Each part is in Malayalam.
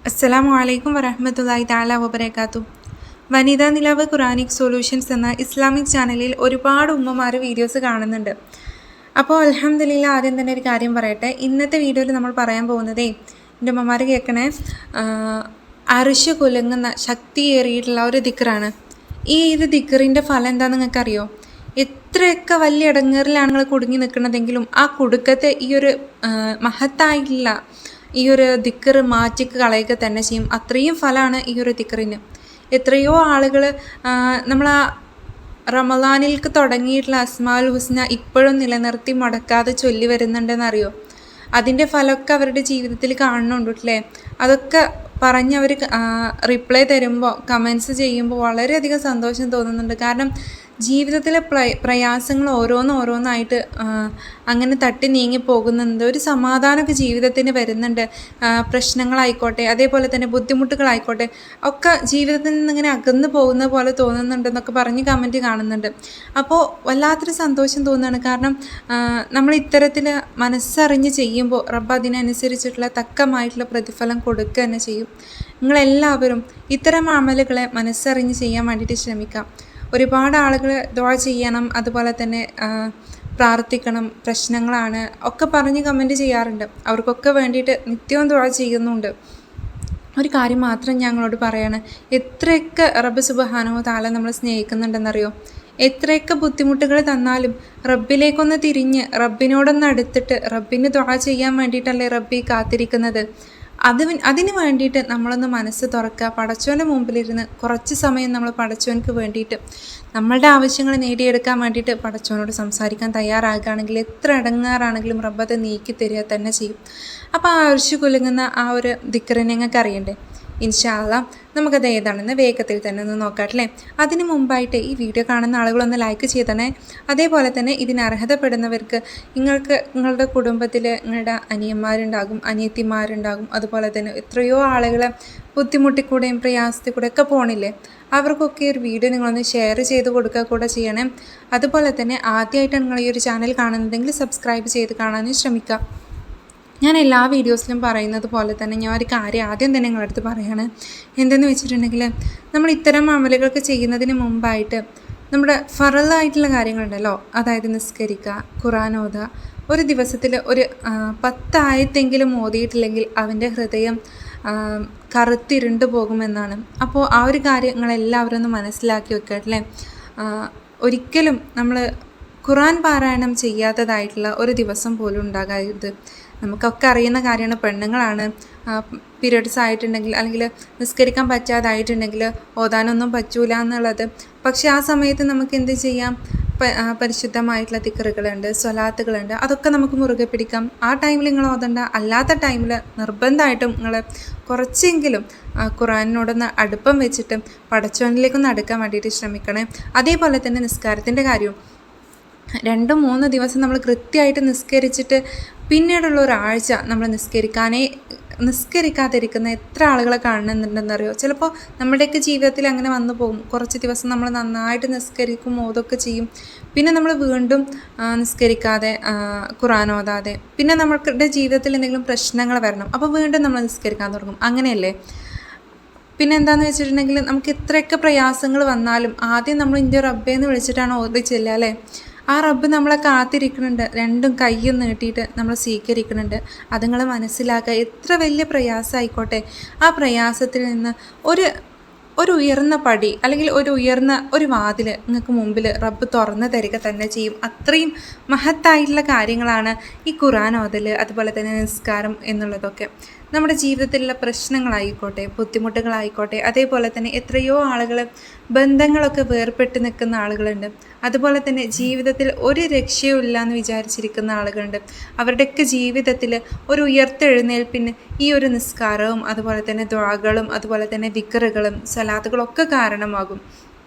അസ്സലാമു അലൈക്കും വറഹ്മത്തുള്ളാഹി തആല വബറകാതുഹു. വനിതാ നിലാവ് ഖുറാനിക് സൊല്യൂഷൻസ് എന്ന ഇസ്ലാമിക് ചാനലിൽ ഒരുപാട് ഉമ്മമാർ വീഡിയോസ് കാണുന്നുണ്ട്. അപ്പോൾ അൽഹംദുലില്ലാ, ആദ്യം തന്നെ ഒരു കാര്യം പറയട്ടെ. ഇന്നത്തെ വീഡിയോയിൽ നമ്മൾ പറയാൻ പോകുന്നതേ, എൻ്റെ ഉമ്മമാർ കേൾക്കണേ, അർശ് കുലുങ്ങുന്ന ശക്തിയേറിയിട്ടുള്ള ഒരു ദിക്റാണ്. ഈ ദിക്റിൻ്റെ ഫലം എന്താണെന്ന് നിങ്ങൾക്കറിയോ? എത്രയൊക്കെ വലിയ ഇടങ്ങേറിലാണ് നിങ്ങൾ കുടുങ്ങി നിൽക്കുന്നതെങ്കിലും ആ കുടുക്കത്തെ ഈ ഒരു മഹത്തായിട്ടുള്ള ഈ ഒരു ദിക്ർ മാറ്റിക്ക് കളയുക തന്നെ ചെയ്യും. അത്രയും ഫലമാണ് ഈ ഒരു ദിക്റിന്. എത്രയോ ആളുകൾ നമ്മൾ ആ റമളാനിൽക്ക് തുടങ്ങിയിട്ടുള്ള അസ്മാഉൽ ഹുസ്ന ഇപ്പോഴും നിലനിർത്തി മുടക്കാതെ ചൊല്ലി വരുന്നുണ്ടെന്നറിയോ? അതിൻ്റെ ഫലമൊക്കെ അവരുടെ ജീവിതത്തിൽ കാണുന്നുണ്ട് അല്ലേ? അതൊക്കെ പറഞ്ഞ് അവർ റിപ്ലൈ തരുമ്പോൾ, കമൻസ് ചെയ്യുമ്പോൾ വളരെയധികം സന്തോഷം തോന്നുന്നുണ്ട്. കാരണം ജീവിതത്തിലെ പ്രയാസങ്ങൾ ഓരോന്നായിട്ട് അങ്ങനെ തട്ടി നീങ്ങി പോകുന്നുണ്ട്. ഒരു സമാധാനമൊക്കെ ജീവിതത്തിന് വരുന്നുണ്ട്. പ്രശ്നങ്ങളായിക്കോട്ടെ, അതേപോലെ തന്നെ ബുദ്ധിമുട്ടുകളായിക്കോട്ടെ, ഒക്കെ ജീവിതത്തിൽ നിന്ന് ഇങ്ങനെ അകന്നു പോകുന്ന പോലെ തോന്നുന്നുണ്ടെന്നൊക്കെ പറഞ്ഞ് കമൻറ്റ് കാണുന്നുണ്ട്. അപ്പോൾ വല്ലാത്തൊരു സന്തോഷം തോന്നുകയാണ്. കാരണം നമ്മൾ ഇത്തരത്തിൽ മനസ്സറിഞ്ഞ് ചെയ്യുമ്പോൾ റബ്ബ് അതിനനുസരിച്ചിട്ടുള്ള തക്കമായിട്ടുള്ള പ്രതിഫലം കൊടുക്കുക തന്നെ ചെയ്യും. നിങ്ങളെല്ലാവരും ഇത്തരം അമലുകളെ മനസ്സറിഞ്ഞ് ചെയ്യാൻ വേണ്ടിയിട്ട് ശ്രമിക്കാം. ഒരുപാട് ആളുകൾ ദുആ ചെയ്യണം, അതുപോലെ തന്നെ പ്രാർത്ഥിക്കണം, പ്രശ്നങ്ങളാണ് ഒക്കെ പറഞ്ഞ് കമൻറ്റ് ചെയ്യാറുണ്ട്. അവർക്കൊക്കെ വേണ്ടിയിട്ട് നിത്യവും ദുആ ചെയ്യുന്നുണ്ട്. ഒരു കാര്യം മാത്രം ഞങ്ങളോട് പറയാണ്, എത്രയൊക്കെ റബ്ബ് സുബ്ഹാനഹു തആല നമ്മൾ സ്നേഹിക്കുന്നുണ്ടെന്നറിയോ? എത്രയൊക്കെ ബുദ്ധിമുട്ടുകൾ തന്നാലും റബ്ബിലേക്കൊന്ന് തിരിഞ്ഞ് റബ്ബിനോടൊന്ന് അടുത്തിട്ട് റബ്ബിന് ദുആ ചെയ്യാൻ വേണ്ടിയിട്ടല്ലേ റബ്ബി കാത്തിരിക്കുന്നത്. അതിന് വേണ്ടിയിട്ട് നമ്മളൊന്ന് മനസ്സ് തുറക്കുക. പടച്ചോൻ്റെ മുമ്പിലിരുന്ന് കുറച്ച് സമയം നമ്മൾ പടച്ചോനക്ക് വേണ്ടിയിട്ട് നമ്മളുടെ ആവശ്യങ്ങൾ നേടിയെടുക്കാൻ വേണ്ടിയിട്ട് പടച്ചോനോട് സംസാരിക്കാൻ തയ്യാറാകുകയാണെങ്കിൽ എത്ര ഇടങ്ങാറാണെങ്കിലും റബ്ബത് നീക്കി തരിക തന്നെ ചെയ്യും. അപ്പോൾ ആ അർശ് കുലുങ്ങുന്ന ആ ഒരു ദിക്റിനെ നിങ്ങൾക്ക് അറിയണ്ടേ? ഇൻഷാ അല്ലാ, നമുക്കത് ഏതാണെന്ന് വേഗത്തിൽ തന്നെ ഒന്ന് നോക്കാം അല്ലേ? അതിന് മുമ്പായിട്ട് ഈ വീഡിയോ കാണുന്ന ആളുകളൊന്ന് ലൈക്ക് ചെയ്തണേ. അതേപോലെ തന്നെ ഇതിന് അർഹതപ്പെടുന്നവർക്ക് നിങ്ങളുടെ കുടുംബത്തിൽ നിങ്ങളുടെ അനിയന്മാരുണ്ടാകും, അനിയത്തിമാരുണ്ടാകും, അതുപോലെ തന്നെ എത്രയോ ആളുകളെ ബുദ്ധിമുട്ടിക്കൂടെയും പ്രയാസത്തിൽ കൂടെ ഒക്കെ പോകണില്ലേ? അവർക്കൊക്കെ ഒരു വീഡിയോ നിങ്ങളൊന്ന് ഷെയർ ചെയ്ത് കൊടുക്കുക കൂടെ ചെയ്യണേ. അതുപോലെ തന്നെ ആദ്യമായിട്ടാണ് നിങ്ങൾ ഈ ഒരു ചാനൽ കാണുന്നതെങ്കിൽ സബ്സ്ക്രൈബ് ചെയ്ത് കാണാനും ശ്രമിക്കുക. ഞാൻ എല്ലാ വീഡിയോസിലും പറയുന്നത് പോലെ തന്നെ ഞാൻ ഒരു കാര്യം ആദ്യം തന്നെ നിങ്ങളുടെ അടുത്ത് പറയാണ്. എന്തെന്ന് വെച്ചിട്ടുണ്ടെങ്കിൽ, നമ്മൾ ഇത്തരം അമലുകൾക്ക് ചെയ്യുന്നതിന് മുമ്പായിട്ട് നമ്മുടെ ഫറലായിട്ടുള്ള കാര്യങ്ങളുണ്ടല്ലോ, അതായത് നിസ്കരിക്കുക, ഖുർആൻ ഓതുക. ഒരു ദിവസത്തിൽ ഒരു 10 ആയത്തെങ്കിലും ഓതിയിട്ടില്ലെങ്കിൽ അവൻ്റെ ഹൃദയം കറുത്തിരുണ്ട് പോകുമെന്നാണ്. അപ്പോൾ ആ ഒരു കാര്യങ്ങളെല്ലാവരും ഒന്ന് മനസ്സിലാക്കി വെക്കുക അല്ലേ? ഒരിക്കലും നമ്മൾ ഖുർആൻ പാരായണം ചെയ്യാത്തതായിട്ടുള്ള ഒരു ദിവസം പോലും ഉണ്ടാകരുത്. നമുക്കൊക്കെ അറിയുന്ന കാര്യമാണ്, പെണ്ണുങ്ങളാണ് പീരിയഡ്സ് ആയിട്ടുണ്ടെങ്കിൽ അല്ലെങ്കിൽ നിസ്കരിക്കാൻ പറ്റാതായിട്ടുണ്ടെങ്കിൽ ഓതാനൊന്നും പറ്റൂല എന്നുള്ളത്. പക്ഷേ ആ സമയത്ത് നമുക്ക് എന്ത് ചെയ്യാം? പരിശുദ്ധമായിട്ടുള്ള ദിക്റുകളുണ്ട്, സ്വലാത്തുകളുണ്ട്, അതൊക്കെ നമുക്ക് മുറുകെ പിടിക്കാം. ആ ടൈമിൽ നിങ്ങൾ ഓതണ്ട. അല്ലാത്ത ടൈമിൽ നിർബന്ധമായിട്ടും നിങ്ങൾ കുറച്ചെങ്കിലും ഖുർആനിനോടൊന്ന് അടുപ്പം വെച്ചിട്ട് പടച്ചോനിലേക്കൊന്ന് അടുക്കാൻ വേണ്ടിയിട്ട് ശ്രമിക്കണേ. അതേപോലെ തന്നെ നിസ്കാരത്തിൻ്റെ കാര്യവും 2-3 ദിവസം നമ്മൾ കൃത്യമായിട്ട് നിസ്കരിച്ചിട്ട് പിന്നീടുള്ള ഒരാഴ്ച നമ്മൾ നിസ്കരിക്കാതിരിക്കുന്ന എത്ര ആളുകളെ കാണുന്നുണ്ടെന്നറിയോ? ചിലപ്പോൾ നമ്മുടെയൊക്കെ ജീവിതത്തിൽ അങ്ങനെ വന്നു പോകും. കുറച്ച് ദിവസം നമ്മൾ നന്നായിട്ട് നിസ്കരിക്കും, ഓതൊക്കെ ചെയ്യും, പിന്നെ നമ്മൾ വീണ്ടും നിസ്കരിക്കാതെ ഖുർആൻ ഓതാതെ, പിന്നെ നമ്മളുടെ ജീവിതത്തിൽ എന്തെങ്കിലും പ്രശ്നങ്ങൾ വരണം, അപ്പോൾ വീണ്ടും നമ്മൾ നിസ്കരിക്കാൻ തുടങ്ങും. അങ്ങനെയല്ലേ? പിന്നെ എന്താണെന്ന് വെച്ചിട്ടുണ്ടെങ്കിൽ, നമുക്ക് എത്രയൊക്കെ പ്രയാസങ്ങൾ വന്നാലും ആദ്യം നമ്മൾ ഇൻ്റെ റബ്ബേന്ന് വിളിച്ചിട്ടാണ് ഓതി ചെല്ലുക അല്ലേ? ആ റബ്ബ് നമ്മളെ കാത്തിരിക്കുന്നുണ്ട്, രണ്ടും കയ്യും നീട്ടിയിട്ട് നമ്മൾ സ്വീകരിക്കുന്നുണ്ട്. അത് നിങ്ങൾ മനസ്സിലാക്കുക. എത്ര വലിയ പ്രയാസമായിക്കോട്ടെ, ആ പ്രയാസത്തിൽ നിന്ന് ഒരു ഉയർന്ന പടി അല്ലെങ്കിൽ ഒരു ഉയർന്ന ഒരു വാതിൽ നിങ്ങൾക്ക് മുമ്പിൽ റബ്ബ് തുറന്ന് തരിക തന്നെ ചെയ്യും. അത്രയും മഹത്തായിട്ടുള്ള കാര്യങ്ങളാണ് ഈ ഖുർആൻ ഓതൽ, അതുപോലെ തന്നെ നിസ്കാരം എന്നുള്ളതൊക്കെ. നമ്മുടെ ജീവിതത്തിലുള്ള പ്രശ്നങ്ങളായിക്കോട്ടെ, ബുദ്ധിമുട്ടുകളായിക്കോട്ടെ, അതേപോലെ തന്നെ എത്രയോ ആളുകൾ ബന്ധങ്ങളൊക്കെ വേർപെട്ട് നിൽക്കുന്ന ആളുകളുണ്ട്. അതുപോലെ തന്നെ ജീവിതത്തിൽ ഒരു രക്ഷയും ഇല്ല എന്ന് വിചാരിച്ചിരിക്കുന്ന ആളുകളുണ്ട്. അവരുടെയൊക്കെ ജീവിതത്തിൽ ഒരു ഉയർത്തെഴുന്നേൽപ്പിന് ഈ ഒരു നിസ്കാരവും അതുപോലെ തന്നെ ദുആകളും അതുപോലെ തന്നെ ദിക്റുകളും സ്വലാത്തുകളൊക്കെ കാരണമാകും.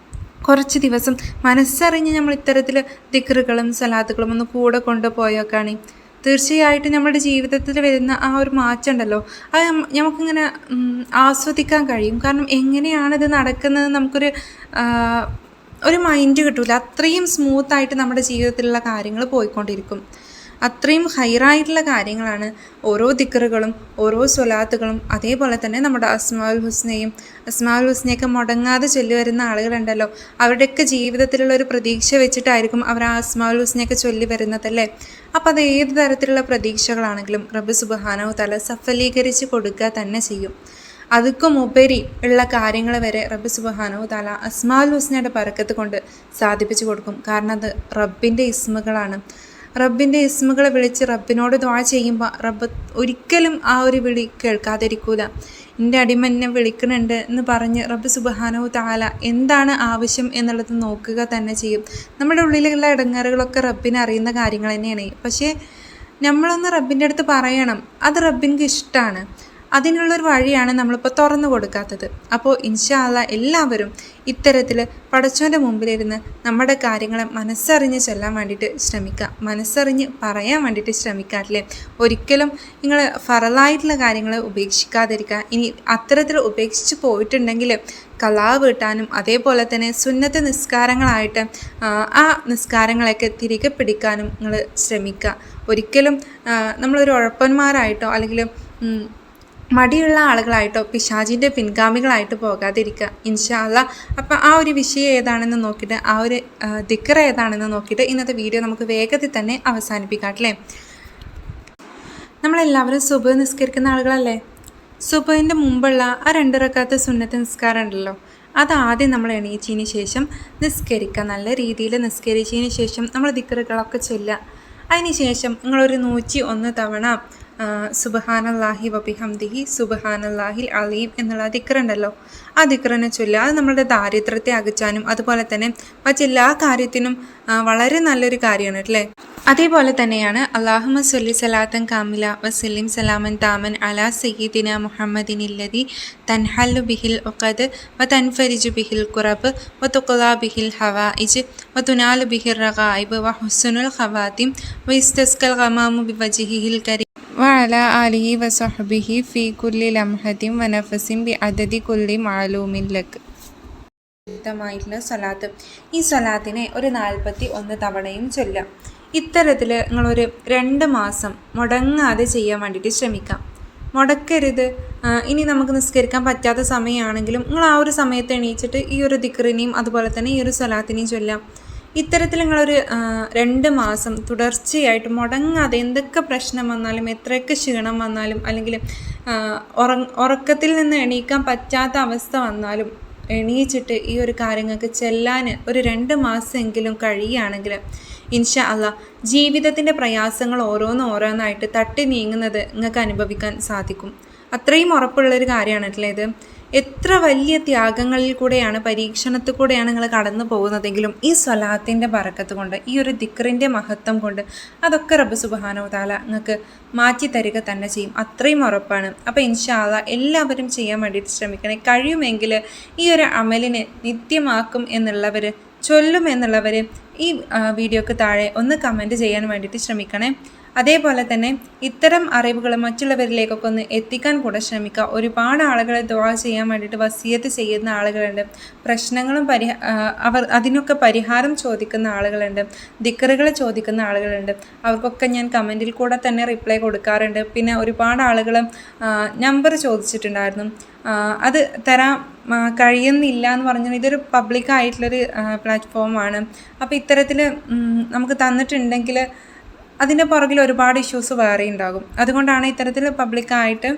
കുറച്ച് ദിവസം മനസ്സറിഞ്ഞ് നമ്മൾ ഇത്തരത്തിൽ ദിക്റുകളും സ്വലാത്തുകളും ഒന്ന് കൂടെ കൊണ്ടുപോയേക്കാണ് തീർച്ചയായിട്ടും നമ്മുടെ ജീവിതത്തിൽ വരുന്ന ആ ഒരു മാറ്റം ഉണ്ടല്ലോ, അത് നമുക്കിങ്ങനെ ആസ്വദിക്കാൻ കഴിയും. കാരണം എങ്ങനെയാണിത് നടക്കുന്നത് നമുക്കൊരു മൈൻഡ് കിട്ടില്ല. അത്രയും സ്മൂത്തായിട്ട് നമ്മുടെ ജീവിതത്തിലുള്ള കാര്യങ്ങൾ പോയിക്കൊണ്ടിരിക്കും. അത്രയും ഹൈറായിട്ടുള്ള കാര്യങ്ങളാണ് ഓരോ ദിക്റുകളും ഓരോ സ്വലാത്തുകളും. അതേപോലെ തന്നെ നമ്മുടെ അസ്മാഉൽ ഹുസ്നയൊക്കെ മുടങ്ങാതെ ചൊല്ലി വരുന്ന ആളുകളുണ്ടല്ലോ, അവരുടെയൊക്കെ ജീവിതത്തിലുള്ള ഒരു പ്രതീക്ഷ വെച്ചിട്ടായിരിക്കും അവർ ആ അസ്മാഉൽ ഹുസ്നയൊക്കെ ചൊല്ലി വരുന്നതല്ലേ. അപ്പോൾ അത് ഏത് തരത്തിലുള്ള പ്രതീക്ഷകളാണെങ്കിലും റബ്ബ് സുബ്ഹാനഹു തആല സഫലീകരിച്ച് കൊടുക്കുക തന്നെ ചെയ്യും. അതുക്കും ഉപരി ഉള്ള കാര്യങ്ങൾ വരെ റബ്ബ് സുബ്ഹാനഹു തആല അസ്മാഉൽ ഹുസ്നയുടെ ബറക്കത്ത് കൊണ്ട് സാധിപ്പിച്ചു കൊടുക്കും. കാരണം അത് റബ്ബിൻ്റെ ഇസ്മുകളാണ്. റബ്ബിൻ്റെ ഇസ്മുകൾ വിളിച്ച് റബ്ബിനോട് ദുആ ചെയ്യുമ്പോൾ റബ്ബ് ഒരിക്കലും ആ ഒരു വിളി കേൾക്കാതിരിക്കൂല. എൻ്റെ അടിമ എന്നെ വിളിക്കുന്നുണ്ട് എന്ന് പറഞ്ഞ് റബ്ബ് സുബ്ഹാനഹു തആല എന്താണ് ആവശ്യം എന്നുള്ളത് നോക്കുക തന്നെ ചെയ്യും. നമ്മുടെ ഉള്ളിലുള്ള ഇടങ്ങേറുകളൊക്കെ റബ്ബിന് അറിയുന്ന കാര്യങ്ങൾ തന്നെയാണ്. പക്ഷേ നമ്മളൊന്ന് റബ്ബിൻ്റെ അടുത്ത് പറയണം, അത് റബ്ബിന് ഇഷ്ടമാണ്. അതിനുള്ളൊരു വഴിയാണ് നമ്മളിപ്പോൾ തുറന്നു കൊടുക്കാത്തത്. അപ്പോൾ ഇൻഷാ അല്ലാഹ് എല്ലാവരും ഇത്തരത്തിൽ പടച്ചോൻ്റെ മുമ്പിലിരുന്ന് നമ്മുടെ കാര്യങ്ങളെ മനസ്സറിഞ്ഞ് ചൊല്ലാൻ വേണ്ടിയിട്ട് ശ്രമിക്കുക, മനസ്സറിഞ്ഞ് പറയാൻ വേണ്ടിയിട്ട് ശ്രമിക്കുക അല്ലേ. ഒരിക്കലും നിങ്ങൾ ഫറലായിട്ടുള്ള കാര്യങ്ങൾ ഉപേക്ഷിക്കാതിരിക്കുക. ഇനി അത്തരത്തിൽ ഉപേക്ഷിച്ച് പോയിട്ടുണ്ടെങ്കിൽ ഖളാ വീട്ടാനും അതേപോലെ തന്നെ സുന്നത്ത് നിസ്കാരങ്ങളായിട്ട് ആ നിസ്കാരങ്ങളൊക്കെ തിരികെ പിടിക്കാനും നിങ്ങൾ ശ്രമിക്കുക. ഒരിക്കലും നമ്മളൊരു ഉഴപ്പന്മാരായിട്ടോ അല്ലെങ്കിൽ മടിയുള്ള ആളുകളായിട്ടോ പിശാചിൻ്റെ പിൻഗാമികളായിട്ട് പോകാതിരിക്കുക ഇൻഷാ അല്ലാഹ്. അപ്പം ആ ഒരു വിഷയം ഏതാണെന്ന് നോക്കിയിട്ട്, ആ ഒരു ദിക്ർ ഏതാണെന്ന് നോക്കിയിട്ട് ഇന്നത്തെ വീഡിയോ നമുക്ക് വേഗത്തിൽ തന്നെ അവസാനിപ്പിക്കാം അല്ലേ. നമ്മളെല്ലാവരും സുബ്ഹ് നിസ്കരിക്കുന്ന ആളുകളല്ലേ. സുബ്ഹിൻ്റെ മുമ്പുള്ള ആ 2 റക്അത്ത് സുന്നത്ത് നിസ്കാരം ഉണ്ടല്ലോ, അതാദ്യം നമ്മൾ എണീച്ചതിന് ശേഷം നിസ്കരിക്കുക. നല്ല രീതിയിൽ നിസ്കരിച്ചതിന് ശേഷം നമ്മൾ ദിക്റുകളൊക്കെ ചൊല്ലുക. അതിന് ശേഷം നിങ്ങളൊരു 101 തവണ സുബ്ഹാനല്ലാഹി വബിഹംദിഹി സുബ്ഹാനല്ലാഹിൽ അലീം എന്നുള്ള ദിക്റുണ്ടല്ലോ, ആ ദിക്റിനെ ചൊല്ലുക. അത് നമ്മളുടെ ദാരിദ്ര്യത്തെ അകറ്റാനും അതുപോലെ തന്നെ മറ്റെല്ലാ കാര്യത്തിനും വളരെ നല്ലൊരു കാര്യമാണ് അല്ലേ. അതേപോലെ തന്നെയാണ് അല്ലാഹുമ്മ സ്വല്ലി സലാത്തൻ കാമില വസല്ലിം സലാമൻ താമൻ അലാ സയ്യിദിന മുഹമ്മദിനില്ലദി തൻഹല്ലു ബിഹിൽ ഉഖദ് വതൻഫരിജു ബിഹിൽ ഖുറബ് വതുഖ്ലാ ബിഹിൽ ഹവായിജ് വതുനാലു ബിഹിർ റഗായിബ് വഹുസ്നുൽ ഖവാതിം വയസ്തസ്കൽ ഗമാമു ബിവജ്ഹിഹിൽ കരീം വഅലാ ആലിഹി വസഹ്ബിഹി ഫീ കുല്ലി ലംഹത്തിൻ വനഫസിൻ ബിഅദദി കുല്ലി മഅലൂമിൻ ലക്. ായിട്ടുള്ള സ്വലാത്ത്, ഈ സ്വലാത്തിനെ ഒരു 41 തവണയും ചൊല്ലാം. ഇത്തരത്തിൽ നിങ്ങളൊരു 2 മാസം മുടങ്ങാതെ ചെയ്യാൻ വേണ്ടിയിട്ട് ശ്രമിക്കാം. മുടക്കരുത്. ഇനി നമുക്ക് നിസ്കരിക്കാൻ പറ്റാത്ത സമയമാണെങ്കിലും നിങ്ങൾ ആ ഒരു സമയത്ത് എണീച്ചിട്ട് ഈ ഒരു ദിക്റിനെയും അതുപോലെ തന്നെ ഈ ഒരു സ്വലാത്തിനെയും ചൊല്ലാം. ഇത്തരത്തിൽ നിങ്ങളൊരു 2 മാസം തുടർച്ചയായിട്ട് മുടങ്ങാതെ എന്തൊക്കെ പ്രശ്നം വന്നാലും എത്രയൊക്കെ ക്ഷീണം വന്നാലും അല്ലെങ്കിൽ ഉറക്കത്തിൽ നിന്ന് എണീക്കാൻ പറ്റാത്ത അവസ്ഥ വന്നാലും എണീച്ചിട്ട് ഈ ഒരു കാര്യങ്ങൾക്ക് ചെല്ലാൻ ഒരു 2 മാസമെങ്കിലും കഴിയുകയാണെങ്കിൽ ഇൻഷാ അല്ലാഹ് ജീവിതത്തിൻ്റെ പ്രയാസങ്ങൾ ഓരോന്നായിട്ട് തട്ടി നീങ്ങുന്നത് നിങ്ങൾക്ക് അനുഭവിക്കാൻ സാധിക്കും. അത്രയും ഉറപ്പുള്ളൊരു കാര്യമാണല്ലേ ഇത്. എത്ര വലിയ ത്യാഗങ്ങളിൽ കൂടെയാണ്, പരീക്ഷണത്തിൽ കൂടെയാണ് നിങ്ങൾ കടന്നു പോകുന്നതെങ്കിലും ഈ സ്വലാത്തിൻ്റെ ബറക്കത്ത് കൊണ്ട്, ഈ ഒരു ദിക്റിൻ്റെ മഹത്വം കൊണ്ട് അതൊക്കെ റബ്ബ് സുബ്ഹാനഹു തആല നിങ്ങൾക്ക് മാറ്റി തരിക തന്നെ ചെയ്യും. അത്രയും ഉറപ്പാണ്. അപ്പോൾ ഇൻഷാ അല്ലാഹ് എല്ലാവരും ചെയ്യാൻ വേണ്ടിയിട്ട് ശ്രമിക്കണേ. കഴിയുമെങ്കിൽ ഈ ഒരു അമലിനെ നിത്യമാക്കും എന്നുള്ളവർ, ചൊല്ലും എന്നുള്ളവർ ഈ വീഡിയോക്ക് താഴെ ഒന്ന് കമൻറ്റ് ചെയ്യാൻ വേണ്ടിയിട്ട് ശ്രമിക്കണേ. അതേപോലെ തന്നെ ഇത്തരം അറിവുകൾ മറ്റുള്ളവരിലേക്കൊക്കെ ഒന്ന് എത്തിക്കാൻ കൂടെ ശ്രമിക്കുക. ഒരുപാട് ആളുകളെ ദുആ ചെയ്യാൻ വേണ്ടിയിട്ട് വസിയത്ത് ചെയ്യുന്ന ആളുകളുണ്ട്. പ്രശ്നങ്ങളും അവർ അതിനൊക്കെ പരിഹാരം ചോദിക്കുന്ന ആളുകളുണ്ട്. ദിക്റുകൾ ചോദിക്കുന്ന ആളുകളുണ്ട്. അവർക്കൊക്കെ ഞാൻ കമൻറ്റിൽ കൂടെ തന്നെ റിപ്ലൈ കൊടുക്കാറുണ്ട്. പിന്നെ ഒരുപാട് ആളുകൾ നമ്പർ ചോദിച്ചിട്ടുണ്ടായിരുന്നു. അത് തരാൻ കഴിയുന്നില്ല എന്ന് പറഞ്ഞു. ഇതൊരു പബ്ലിക്കായിട്ടുള്ളൊരു പ്ലാറ്റ്ഫോമാണ്. അപ്പോൾ ഇത്തരത്തിൽ നമുക്ക് തന്നിട്ടുണ്ടെങ്കിൽ അതിൻ്റെ പുറകിൽ ഒരുപാട് ഇഷ്യൂസ് വേറെ ഉണ്ടാകും. അതുകൊണ്ടാണ് ഇത്തരത്തിൽ പബ്ലിക്കായിട്ട്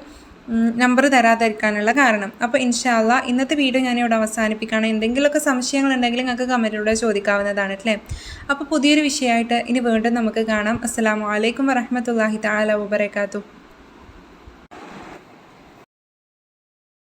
നമ്പർ തരാതിരിക്കാനുള്ള കാരണം. അപ്പോൾ ഇൻഷാ അല്ലാഹ് ഇന്നത്തെ വീഡിയോ ഞാനിവിടെ അവസാനിപ്പിക്കുകയാണ്. എന്തെങ്കിലുമൊക്കെ സംശയങ്ങളുണ്ടെങ്കിൽ നിങ്ങൾക്ക് കമൻറ്റിലൂടെ ചോദിക്കാവുന്നതാണ് അല്ലേ. അപ്പോൾ പുതിയൊരു വിഷയമായിട്ട് ഇനി വീണ്ടും നമുക്ക് കാണാം. അസ്സലാമു അലൈക്കും വറഹ്മത്തുള്ളാഹി തആല വബറകാതുഹു.